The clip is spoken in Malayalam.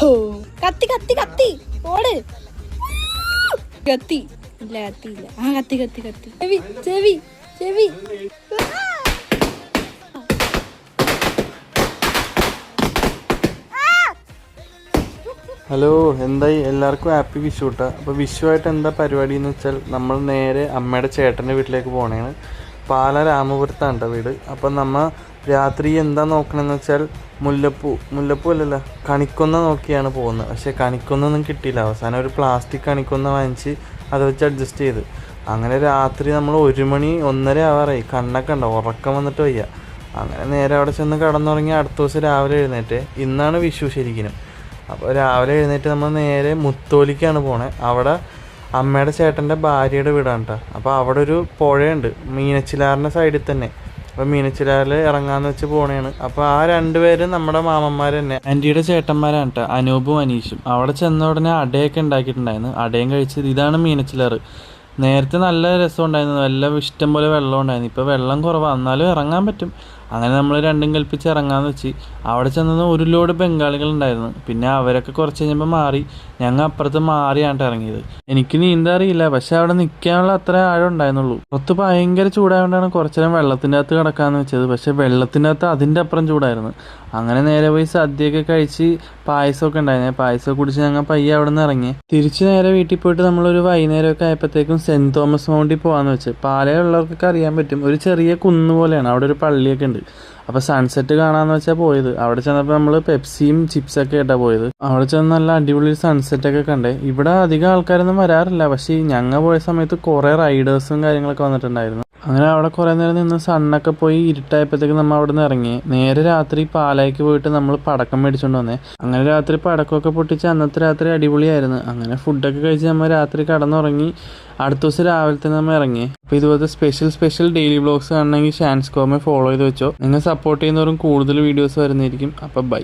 കത്തി കത്തി കത്തി ഓട് കത്തി ഇല്ല കത്തിയില്ല ആ കത്തി കത്തി കത്തി ചെവി ചെവി ചെവി ഹലോ, എന്തായി? എല്ലാവർക്കും ഹാപ്പി വിഷു കേട്ടോ. അപ്പോൾ വിഷുവായിട്ട് എന്താ പരിപാടി എന്ന് വെച്ചാൽ നമ്മൾ നേരെ അമ്മയുടെ ചേട്ടൻ്റെ വീട്ടിലേക്ക് പോകണേണ്. പാല രാമപുരത്താണ് കേട്ടോ വീട്. അപ്പം നമ്മൾ രാത്രി എന്താ നോക്കണമെന്ന് വെച്ചാൽ മുല്ലപ്പൂ അല്ലല്ലോ, കണിക്കൊന്ന നോക്കിയാണ് പോകുന്നത്. പക്ഷേ കണിക്കൊന്നൊന്നും കിട്ടിയില്ല. അവസാനം ഒരു പ്ലാസ്റ്റിക് കണിക്കൊന്ന വാങ്ങിച്ച് അത് വെച്ച് അഡ്ജസ്റ്റ് ചെയ്ത് അങ്ങനെ രാത്രി നമ്മൾ 1 മണി 1:30 ആവാറായി. കണ്ണൊക്കെ ഉണ്ടോ, ഉറക്കം വന്നിട്ട് വയ്യ. അങ്ങനെ നേരെ അവിടെ ചെന്ന് കിടന്നുറങ്ങി അടുത്ത ദിവസം രാവിലെ എഴുന്നേറ്റ്. ഇന്നാണ് വിഷു ശരിക്കും. അപ്പോൾ രാവിലെ എഴുന്നേറ്റ് നമ്മൾ നേരെ മുത്തോലിക്കാണ് പോണേ. അവിടെ അമ്മയുടെ ചേട്ടൻ്റെ ഭാര്യയുടെ വീടാണ് കേട്ടോ. അപ്പോൾ അവിടെ ഒരു പുഴയുണ്ട് മീനച്ചിലാറിൻ്റെ സൈഡിൽ തന്നെ. അപ്പോൾ മീനച്ചിലാറിൽ ഇറങ്ങാമെന്ന് വെച്ച് പോണേണ്. അപ്പോൾ ആ 2 പേരും നമ്മുടെ മാമന്മാർ തന്നെ, ആൻറ്റിയുടെ ചേട്ടന്മാരാണ് കേട്ടോ, അനൂപും അനീഷും. അവിടെ ചെന്ന ഉടനെ അടയൊക്കെ ഉണ്ടാക്കിയിട്ടുണ്ടായിരുന്നു. അടയും കഴിച്ച് ഇതാണ് മീനച്ചിലാറ്. നേരത്തെ നല്ല രസം ഉണ്ടായിരുന്നു, എല്ലാം ഇഷ്ടം പോലെ വെള്ളം ഉണ്ടായിരുന്നു. ഇപ്പോൾ വെള്ളം കുറവാണ്, എന്നാലും ഇറങ്ങാൻ പറ്റും. അങ്ങനെ നമ്മൾ രണ്ടും കൽപ്പിച്ച് ഇറങ്ങാമെന്ന് വെച്ച് അവിടെ ചെന്നത് ഒരു ലോഡ് ബംഗാളികളുണ്ടായിരുന്നു. പിന്നെ അവരൊക്കെ കുറച്ച് കഴിഞ്ഞപ്പോൾ മാറി. ഞങ്ങൾ അപ്പുറത്ത് മാറിയാണ് ഇറങ്ങിയത്. എനിക്ക് നീന്താൻ അറിയില്ല, പക്ഷെ അവിടെ നിൽക്കാനുള്ള അത്ര ആഴം ഉണ്ടായിരുന്നുള്ളൂ. പുറത്ത് ഭയങ്കര ചൂടായതുകൊണ്ടാണ് കുറച്ചു നേരം വെള്ളത്തിൻ്റെ അകത്ത് കിടക്കാമെന്ന് വെച്ചത്. പക്ഷേ വെള്ളത്തിൻ്റെ അകത്ത് അതിൻ്റെ അപ്പുറം ചൂടായിരുന്നു. അങ്ങനെ നേരെ പോയി സദ്യയൊക്കെ കഴിച്ച് പായസമൊക്കെ ഉണ്ടായിരുന്നു. പായസമൊക്കെ കുടിച്ച് ഞങ്ങൾ പയ്യെ അവിടെ നിന്ന് ഇറങ്ങി. തിരിച്ച് നേരെ വീട്ടിൽ പോയിട്ട് നമ്മളൊരു വൈകുന്നേരമൊക്കെ ആയപ്പോഴത്തേക്കും സെൻറ്റ് തോമസ് മൗണ്ടിൽ പോകാമെന്ന് വെച്ച്. പാലയുള്ളവർക്കൊക്കെ അറിയാൻ പറ്റും, ഒരു ചെറിയ കുന്ന് പോലെയാണ്. അവിടെ ഒരു പള്ളിയൊക്കെ ഉണ്ട്. അപ്പോൾ സൺസെറ്റ് കാണാമെന്ന് വെച്ചാൽ പോയത്. അവിടെ ചെന്നപ്പോൾ നമ്മൾ പെപ്സിയും ചിപ്സൊക്കെ ആയിട്ടാണ് പോയത്. അവിടെ ചെന്ന് നല്ല അടിപൊളി സൺസെറ്റൊക്കെ കണ്ടേ. ഇവിടെ അധികം ആൾക്കാരൊന്നും വരാറില്ല, പക്ഷേ ഞങ്ങൾ പോയ സമയത്ത് കുറേ റൈഡേഴ്സും കാര്യങ്ങളൊക്കെ വന്നിട്ടുണ്ടായിരുന്നു. അങ്ങനെ അവിടെ കുറേ നേരം നിന്ന് സണ്ണൊക്കെ പോയി ഇരുട്ടായപ്പോഴത്തേക്ക് നമ്മൾ അവിടെ നിന്ന് ഇറങ്ങി. നേരെ രാത്രി പാലായ്ക്ക് പോയിട്ട് നമ്മൾ പടക്കം മേടിച്ചുകൊണ്ട് വന്നേ. അങ്ങനെ രാത്രി പടക്കമൊക്കെ പൊട്ടിച്ച് അന്നത്തെ രാത്രി അടിപൊളിയായിരുന്നു. അങ്ങനെ ഫുഡൊക്കെ കഴിച്ച് നമ്മൾ രാത്രി കടന്നുറങ്ങി. അടുത്ത ദിവസം രാവിലെ തന്നെ നമ്മൾ ഇറങ്ങി. അപ്പോൾ ഇതുപോലത്തെ സ്പെഷ്യൽ ഡെയിലി വ്ളോഗ്സ് കാണണമെങ്കിൽ ഷാൻസ്കോമെ ഫോളോ ചെയ്ത് വെച്ചോ. നിങ്ങൾ സപ്പോർട്ട് ചെയ്യുന്നവരും കൂടുതൽ വീഡിയോസ് വരുന്നതായിരിക്കും. അപ്പോൾ ബൈ.